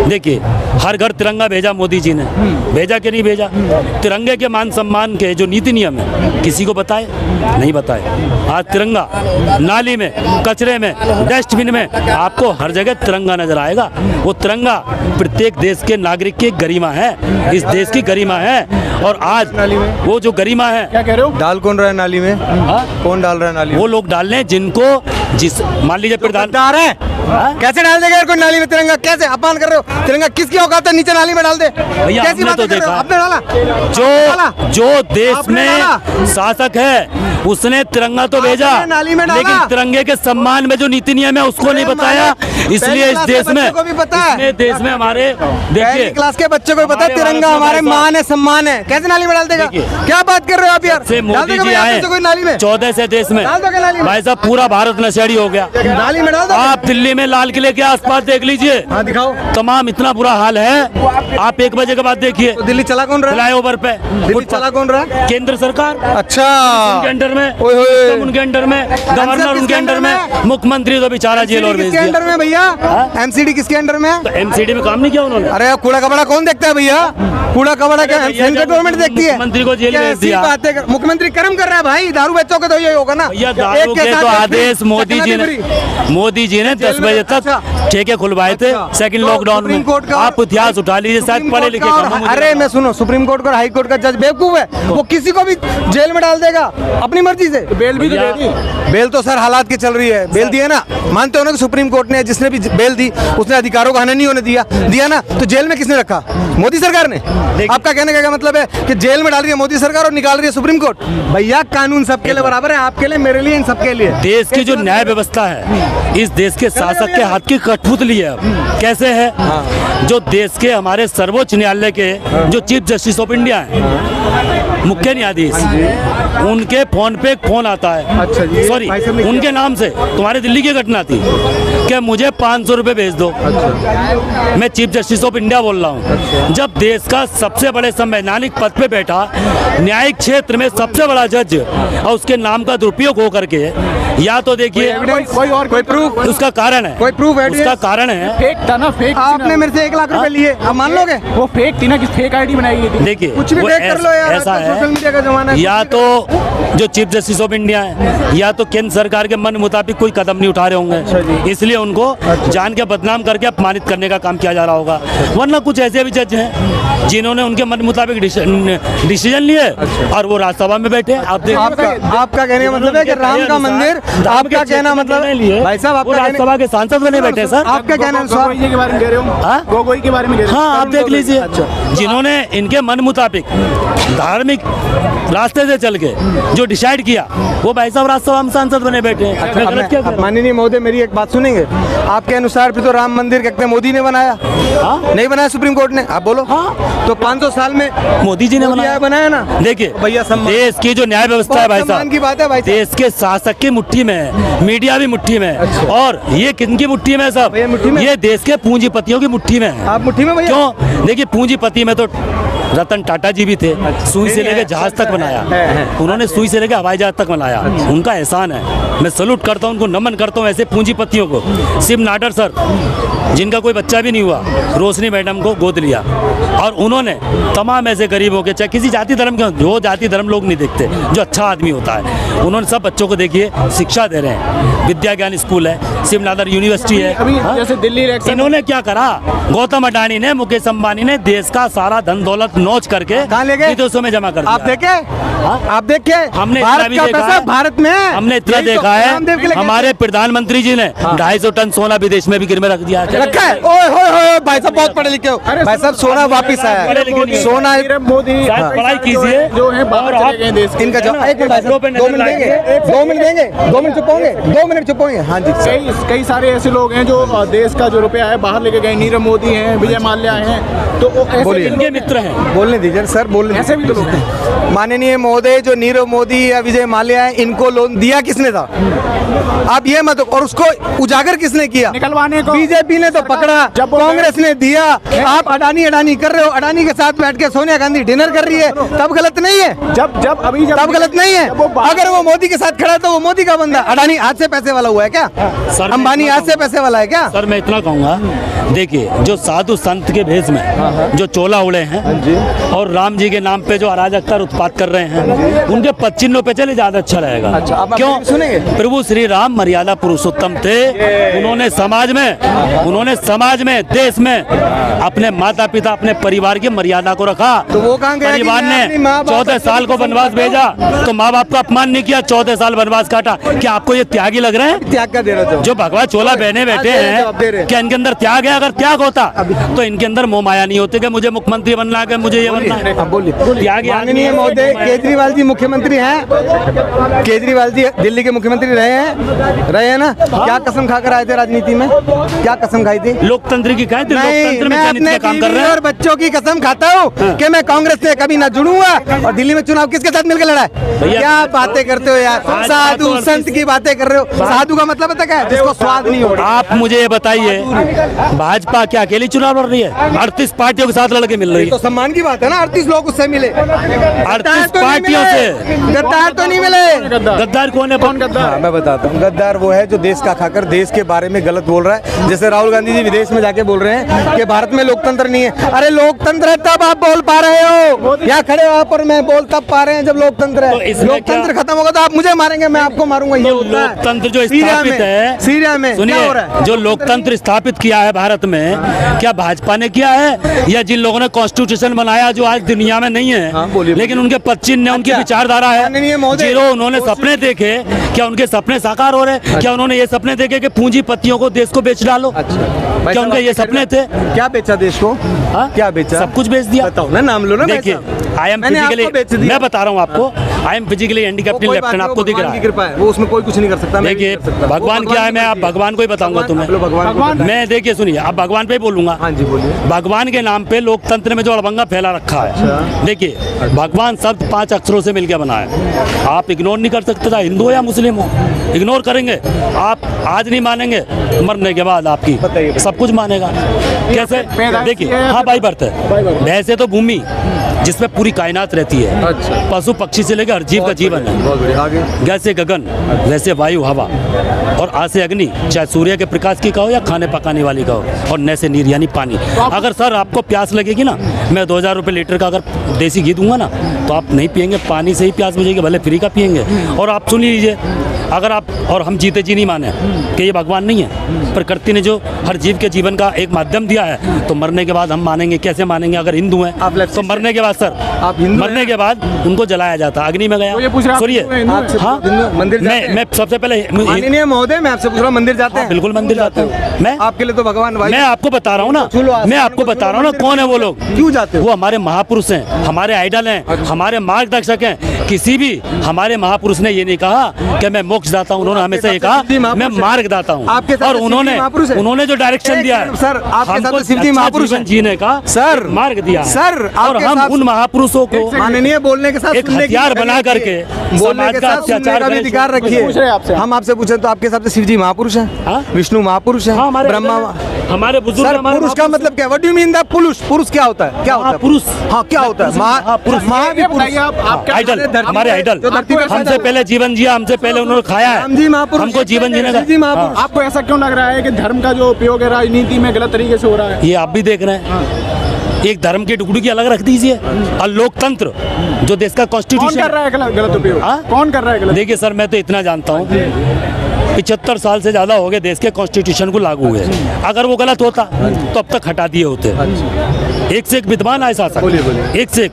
देखिए, हर घर तिरंगा भेजा मोदी जी ने, भेजा कि नहीं भेजा? तिरंगे के मान सम्मान के जो नीति नियम है किसी को बताए? नहीं बताए। आज तिरंगा नाली में, कचरे में, डस्टबिन में, आपको हर जगह तिरंगा नजर आएगा। वो तिरंगा प्रत्येक देश के नागरिक की गरिमा है, इस देश की गरिमा है। और आज वो जो गरिमा है, क्या कह रहे हो? डाल कौन रहा है नाली में? कौन डाल रहा है नाली में? वो लोग डाल रहे हैं जिनको जिस मान लीजिए प्रधान डाल रहे हैं। कैसे डाल देगा यार कोई नाली में तिरंगा? कैसे अपमान कर रहे हो? तिरंगा किसकी औकात है नीचे नाली में डाल दे? भैया, कैसी हमने तो बातें कर रहे हो? देखा। आपने डाला? जो देश आपने में डाला? शासक है उसने तिरंगा तो भेजा, आपने नाली में डाला? लेकिन तिरंगे के सम्मान में जो नीति नियम है उसको नहीं बताया। इसलिए इस देश में, को भी पता है। इसमें देश में हमारे पहली देखिए क्लास के बच्चे को भी पता है हमारे तिरंगा भारत में हमारे हमारे मान है, सम्मान है। कैसे नाली में डाल देगा? देखिए। क्या बात कर रहे हो आप यार? से डाल मोदी देगा जी भैया आए तो कोई नाली में? 14 से देश में, डाल दोगे नाली में? भाई साहब पूरा भारत नशेड़ी हो गया। नाली में डाल दो। आप दिल्ली में लाल किले के आसपास देख लीजिए, हाँ दिखाओ। तमाम इतना बुरा हाल है। आप 1 बजे के बाद देखिए तो दिल्ली चला कौन रहा है? फ्लाईओवर पे दिल्ली चला कौन रहा है? केंद्र सरकार अच्छा उनके अंडर में, ओए होए। सिस्टम उनके अंडर में, गवर्नर उनके अंडर में, मुख्यमंत्री तो बेचारा जेल और भेज किसके अंडर दिया। में भैया? एमसीडी किसके अंडर में? तो एमसीडी में काम नहीं किया उन्होंने? अरे कूड़ा कबाड़ा कौन देखता है भैया? कूड़ा कबाड़ा क्या भैया, सेंट्रल जब गवर्नमेंट देखती है? मुख्यमंत्री को जेल भेज कैसी दिया। बातें कर, मुख्यमंत्री कर्म कर रहा है भाई। दारू बच्चों तो यही होगा ना भैया एक दारू के साथ तो एक आदेश फ्री, मोदी जी चखना ने भी फ्री। 10 10 बजे तक अच्छा। ठेके खुलवाए थे अच्छा। सेकंड तो लॉकडाउन सुप्रीम में। कोर्ट का आप इतिहास उठा लीजिए, शायद सुप्रीम पढ़े कोर्ट लिखे का कम हो मुझे अरे मैं सुनो, सुप्रीम कोर्ट का और हाई कोर्ट का जज बेवकूफ है, वो किसी को भी जेल में डाल देगा अपनी मर्जी से। बेल भी तो भैया, दे दी। बेल तो सर हालात की चल रही है। बेल दी है ना, मानते हो ना कि सुप्रीम कोर्ट ने जिसने भी बेल दी उसने अधिकारों का हनन नहीं होने दिया ना, तो जेल में किसने रखा? मोदी सरकार ने। आपका कहने का क्या मतलब है कि जेल में डाल रही है मोदी सरकार और निकाल रही है सुप्रीम कोर्ट? भैया कानून सबके लिए बराबर है, आपके लिए, मेरे लिए, इन सबके लिए। देश की जो न्याय व्यवस्था है इस देश के शासक के हाथ की कठपुतली है। कैसे है? जो देश के हमारे सर्वोच्च न्यायालय के जो चीफ जस्टिस ऑफ इंडिया है, मुख्य न्यायाधीश, उनके फोन पे एक फोन आता है। अच्छा जी। सॉरी, भाई साहब ने उनके नाम से तुम्हारे दिल्ली की घटना थी कि मुझे 500 रुपए भेज दो। मैं चीफ जस्टिस ऑफ इंडिया बोल रहा हूँ। जब देश का सबसे बड़े संवैधानिक पद पे बैठा न्यायिक क्षेत्र में सबसे बड़ा जज और उसके नाम का दुरुपयोग हो करके, या तो देखिए कोई प्रूफ? उसका कारण है, कोई प्रूफ है? उसका कारण है, फेक था ना, फेक। आपने मेरे से 1 लाख रुपए लिए, आप मान लोगे? वो फेक थी ना, कि फेक आईडी बनाई गई थी। देखिए कुछ भी वो फेक कर लो यार, ऐसा आजकल सोशल है, मीडिया का जमाना है। या तो जो चीफ जस्टिस ऑफ इंडिया है या तो केंद्र सरकार के मन मुताबिक कोई कदम नहीं उठा रहे होंगे, इसलिए उनको जान के बदनाम करके अपमानित करने का काम किया जा रहा होगा। वरना कुछ ऐसे भी जज हैं जिन्होंने उनके मन मुताबिक डिसीजन लिए और वो राज्यसभा में बैठे। आप देखिए, आपका कहने का मतलब है कि राम का मंदिर, आपका कहना मतलब भाई साहब आपका राज्यसभा के सांसद बने बैठे सर। आपका कहना अनुसार गोगोई के बारे में कह रहे हो? हाँ? गोगोई के बारे में कह रहे हो? हाँ, आप देख लीजिए, जिन्होंने इनके मन मुताबिक धार्मिक रास्ते से चल के जो डिसाइड किया वो भाई साहब राज्यसभा में सांसद बने बैठे हैं। मैं गलत क्या कर रहा हूं? माननीय महोदय मेरी एक बात सुनेंगे? आपके अनुसार फिर तो राम मंदिर कहते हैं मोदी ने बनाया, नहीं बनाया सुप्रीम कोर्ट ने? आप बोलो। तो 500 साल में मोदी जी ने बनाया ना। देखिए भैया सम्मान, देश की जो न्याय व्यवस्था है भाई सम्मान की साहब, बात है भाई साहब। देश के शासक की मुट्ठी में है, मीडिया भी मुट्ठी में है, और ये किनकी मुट्ठी में है सब? भैया मुट्ठी में? ये देश के पूंजीपतियों की मुट्ठी में है। आप मुट्ठी में भैया? क्यों? देखिए पूंजीपति में तो रतन टाटा जी भी थे, सुई से लेकर जहाज तक बनाया, उन्होंने सुई से लेकर हवाई जहाज तक बनाया, उनका एहसान है। मैं सैल्यूट करता हूँ, उनको नमन करता हूँ ऐसे पूंजीपतियों को। शिव नाडर सर, जिनका कोई बच्चा भी नहीं हुआ, रोशनी मैडम को गोद लिया, और उन्होंने तमाम ऐसे गरीबों के, चाहे किसी जाति धर्म के, जो जाति धर्म लोग नहीं देखते, जो अच्छा आदमी होता है, उन्होंने सब बच्चों को देखिए शिक्षा दे रहे हैं। विद्या ज्ञान स्कूल है, शिव नाडर यूनिवर्सिटी है। अभी हाँ? जैसे दिल्ली इलेक्शन, इन्होंने क्या करा? गौतम अडानी ने, मुकेश अंबानी ने देश का सारा धन दौलत नोच करके कहाँ ले गए? विदेशों में जमा कर दिया। आप देखे? आप देखे? हमने इतना भारत भी का देखा पैसा है, भारत में है। हमने इतना यही तो देखा है, रामदेव के लिए हमारे प्रधानमंत्री जी ने 250 टन सोना विदेश में भी गिरमे रख दिया है। रखा है। ओए होए होए, भाई साहब बहुत पढ़े लिखे हो। भाई साहब सोना वापिस आया पढ़े लिखे नहीं है। है। सोना नीरव मोदी शायद पढ़ाई कीजिए जो है बाहर और चले गए देश के। इनका जवाब। एक मिनट भाई साहब, 2 मिनट देंगे, 2 मिनट देंगे, 2 मिनट चुप होंगे, 2 मिनट चुप होंगे। हाँ जी सर। कई सारे ऐसे लोग हैं जो देश का जो रुपया है बाहर लेके गए। नीरव मोदी हैं, विजय माल्या हैं, तो वो ऐसे बोलिए। भी इनके मित्र हैं। बोलने दीजिए सर, बोलने ऐसे भी तो लोग हैं। दीजिए। माननीय महोदय, जो नीरव मोदी या विजय माल्या है, इनको लोन दिया किसने था? आप ये मत, और उसको उजागर किसने किया? निकलवाने को बीजेपी ने तो पकड़ा, जब वो कांग्रेस ने उन्होंने दिया। आप अडानी कर रहे हो, अडानी के साथ बैठ के सोनिया गांधी डिनर कर रही है, तब गलत नहीं है? जब तब गलत नहीं है? अगर वो मोदी के साथ खड़ा है तो वो मोदी का बंदा। अडानी आज से पैसे वाला हुआ है क्या? अंबानी आज से पैसे वाला है क्या? सर मैं इतना कहूँगा, देखिए जो साधु संत के भेष में जो चोला उड़े हैं और राम जी के नाम पे जो अराजकता उत्पात कर रहे हैं, उनके पद चिन्हों पे चले ज्यादा अच्छा रहेगा। क्यों? सुनेंगे? प्रभु श्री राम मर्यादा पुरुषोत्तम थे। उन्होंने समाज में देश में अपने माता पिता अपने परिवार की मर्यादा को रखा। तो वो कहाँ गया? परिवार ने 14 साल को वनवास भेजा तो माँ बाप का अपमान नहीं किया, 14 साल वनवास काटा। क्या आपको ये त्यागी लग रहे हैं? त्याग का दे रहे हो जो भगवान चोला बहने बैठे हैं, क्या इनके अंदर त्याग है? अगर त्याग होता तो इनके अंदर मोह माया नहीं होती कि मुझे मुख्यमंत्री बनना है, मुझे ये बनना है। बोलिए। त्याग माननीय महोदय केजरीवाल जी मुख्यमंत्री हैं, केजरीवाल जी दिल्ली के मुख्यमंत्री रहे हैं ना? क्या कसम खाकर आए थे राजनीति में? क्या कसम खाई थी? लोकतंत्र की कहें? नहीं, मैं अपने काम कर रहे हैं और बच्चों की कसम खाता हूँ कि मैं कांग्रेस से कभी ना जुड़ूंगा। और दिल्ली में चुनाव किसके साथ मिलकर लड़ा है? क्या बातें करते हो यार, साधु संत की बातें कर रहे हो। साधु का मतलब पता क्या है? जिसको स्वाद नहीं हो रहा। आप मुझे ये बताइए, भाजपा क्या अकेली चुनाव लड़ रही है? 38 पार्टियों के साथ लड़के मिल रही है। तो सम्मान की बात है ना, 38 लोग उससे मिले। 38 पार्टियों से गद्दार तो नहीं मिले। गद्दार कौन है? कौन गद्दार? मैं बताता हूँ, गद्दार वो है जो देश का खाकर देश के बारे में गलत बोल रहा है। जैसे राहुल गांधी जी विदेश में जाके बोल रहे हैं कि भारत में लोकतंत्र नहीं है। अरे लोकतंत्र है तब आप बोल पा रहे हो। यहाँ खड़े हो आप और मैं बोल तब पा रहे हैं जब लोकतंत्र है। लोकतंत्र खत्म होगा तो आप मुझे मारेंगे, मैं आपको मारूंगा। ये लोकतंत्र जो स्थापित है सीरिया में, सुनिए, जो लोकतंत्र स्थापित किया है भारत में, क्या भाजपा ने किया है या जिन लोगों ने कॉन्स्टिट्यूशन बनाया जो आज दुनिया में नहीं है, लेकिन उनके पद चिन्ह उनकी विचारधारा है। जो उन्होंने सपने देखे, क्या उनके सपने साकार हो रहे? क्या उन्होंने ये सपने देखे कि पूंजीपतियों को देश को बेच डालो? क्या उनके ये सपने थे? क्या बेचा देश को? क्या बेचा? सब कुछ बेच दिया। बताओ ना, नाम लो ना। देखिए, आई एम फिजिकली, मैं बता रहा हूँ आपको, I am physically handicapped left, आपको दिख रहा है। वो उसमें कोई कुछ नहीं कर सकता। देखिए भगवान क्या है, मैं आप भगवान को ही बताऊंगा तुम्हें। भगवान मैं देखिए सुनिए, अब भगवान पे ही बोलूंगा। हाँ जी बोलिए। भगवान के नाम पे लोकतंत्र में जो अड़बंगा फैला रखा है। देखिए भगवान शब्द 5 अक्षरों से मिलकर बना है। आप इग्नोर नहीं कर सकते, था हिंदू हो या मुस्लिम हो, इग्नोर करेंगे आप। आज नहीं मानेंगे, मरने के बाद आपकी सब कुछ मानेगा। कैसे? देखिए, हाँ बाई बर्थ है। वैसे तो भूमि जिसमें पूरी कायनात रहती है, पशु पक्षी से लेकर हर जीव का जीवन है। जैसे गगन वैसे वायु हवा, और आज से अग्नि, चाहे सूर्य के प्रकाश की कहो या खाने पकाने वाली कहो, और न से नीर यानी पानी। अगर सर आपको प्यास लगेगी ना, मैं 2000 रुपये लीटर का अगर देसी घी दूंगा ना, तो आप नहीं पियेंगे, पानी से ही प्यास बुझेगी, भले फ्री का पियेंगे। और आप सुन लीजिए, अगर आप और हम जीते जी नहीं माने कि ये भगवान नहीं है, प्रकृति ने जो हर जीव के जीवन का एक माध्यम दिया है, तो मरने के बाद हम मानेंगे। कैसे मानेंगे? अगर हिंदू हैं तो मरने के बाद सर, मरने के बाद उनको जलाया जाता, अग्नि में गया। सुनिए, हाँ मंदिर मैं सबसे पहले माननीय महोदय, मैं आपसे पूछ रहा हूँ, मंदिर जाते हैं? बिल्कुल मंदिर जाते हैं। मैं आपके लिए तो भगवान भाई, मैं आपको बता रहा हूँ ना, मैं आपको बता रहा हूँ ना, कौन है वो लोग, क्यों जाते हो? वो हमारे महापुरुष हैं, हमारे आइडल हैं, हमारे मार्गदर्शक हैं। किसी भी हमारे महापुरुष ने ये नहीं कहा कि मैं मोक्ष दाता हूँ, उन्होंने हमेशा ये कहा मैं मार्ग दाता हूँ। और उन्होंने जो डायरेक्शन दिया है सर, आपके साथ शिव जी महापुरुष जीने का सर मार्ग दिया सर, और हम उन महापुरुषों को माननीय बोलने के साथ एक हथियार बना करके बोलने के साथ अत्याचार का अधिकार रखिए। हम आपसे पूछे तो आपके हिसाब से शिव जी महापुरुष हैं, विष्णु महापुरुष हैं, ब्रह्मा, हमारे बुजुर्ग। पुरुष का मतलब क्या? What do you mean the पुरुष? पुरुष क्या होता है? क्या होता है पुरुष? हाँ, क्या होता है? आइडल, हमारे आइडल, हमसे पहले जीवन जिया, हमसे पहले उन्होंने खाया है, हमको जीवन जीने का। आपको ऐसा क्यों लग रहा है कि धर्म का जो उपयोग है राजनीति में गलत तरीके से हो रहा है? ये आप भी देख रहे हैं। एक धर्म की टुकड़ी की अलग रख दीजिए, और लोकतंत्र जो देश का कॉन्स्टिट्यूशन कौन कर रहा है गलत उपयोग? कौन कर रहा है गलत? देखिए सर, मैं तो इतना जानता हूँ, 75 साल से ज्यादा हो गए देश के कॉन्स्टिट्यूशन को लागू हुए। अगर वो गलत होता तो अब तक हटा दिए होते। एक से एक विद्वान आए शासक, एक से एक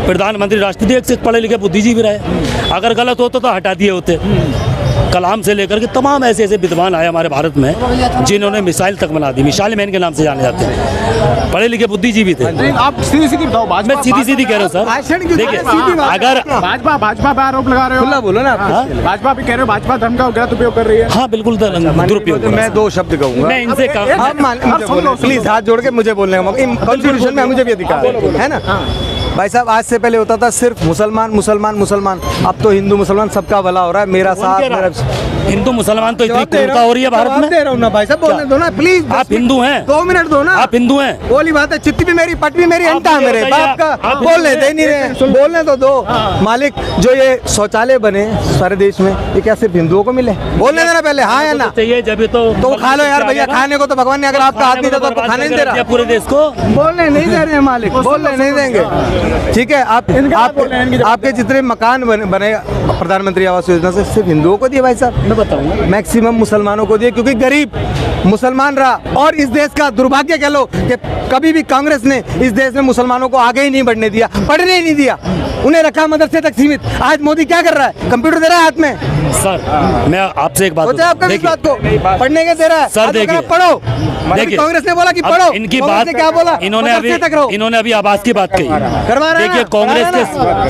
प्रधानमंत्री, राष्ट्रपति, एक से एक पढ़े लिखे बुद्धिजीवी रहे। अगर गलत होता तो हटा दिए होते। कलाम से लेकर के तमाम ऐसे ऐसे विद्वान आए हमारे भारत में जिन्होंने मिसाइल तक बना दी। मिसाइल मैन के नाम से जाने जाते हैं, पढ़े लिखे बुद्धिजीवी थे। आप सीधी सीधी बताओ, मैं सीधी सीधी कह रहा हूँ सर। देखिए, अगर भाजपा पे आरोप लगा रहे हो, बोलो ना, भाजपा भी कह रहे हो भाजपा धर्म का गलत उपयोग कर रही है। हाँ बिल्कुल दुरुपयोग। मैं 2 शब्द कहूँगा, मैं इनसे प्लीज हाथ जोड़ के मुझे बोलने का मौका, कॉन्स्टिट्यूशन में मुझे भी अधिकार है ना। भाई साहब, आज से पहले होता था सिर्फ मुसलमान मुसलमान मुसलमान, अब तो हिंदू मुसलमान सबका भला हो रहा है। मेरा साथ, मेरा हिंदू मुसलमान तो इतनी जवाब दे रहा क्रूरता हूं। हो रही है भारत जवाब में। दे रहा हूं ना भाई साहब, बोलने दो ना प्लीज। आप हिंदू हैं? 2 मिनट दो ना। आप हिंदू हैं? बोली बात है, चिट्ठी भी मेरी, पट भी मेरी, आप अंटा मुझे मेरे बताइए, बाप का। आप बोलने हिंदू दे नहीं रहे, बोलने तो दो। मालिक, जो ये शौचालय बने सारे देश में, ये क्या सिर्फ हिंदुओं को मिले? बोलने देना पहले, हाँ या ना। चाहिए जब तो खा लो यार भैया, खाने को तो भगवान ने अगर आपका हाथ नहीं दे तो आपको खाने नहीं दे रहा। पूरे देश को बोलने नहीं दे रहे हैं मालिक, बोलने नहीं देंगे। ठीक है, आपके जितने मकान बने प्रधानमंत्री आवास योजना से सिर्फ हिंदुओं को दिए भाई साहब? मैं बताऊंगा। मैक्सिमम मुसलमानों को दिए, क्योंकि गरीब मुसलमान रहा। और इस देश का दुर्भाग्य कह लो कि कभी भी कांग्रेस ने इस देश में मुसलमानों को आगे ही नहीं बढ़ने दिया, पढ़ने ही नहीं दिया, उन्हें रखा मदरसे तक सीमित। आज मोदी क्या कर रहा है? कंप्यूटर दे रहा है हाथ में। सर मैं आपसे एक बात सोचा आपका इस देखिए, बात को पढ़ने के दे रहा है? सर आज देखिए, अगर पढ़ो, देखिए कांग्रेस ने बोला कि अब पढ़ो, इनकी कांग्रेस बात ने क्या बोला? इन्होंने मदरसे तक रहो। अभी आवास की बात कही। करवा रहे हैं देखिए ना, कांग्रेस पढ़ा रहे हैं के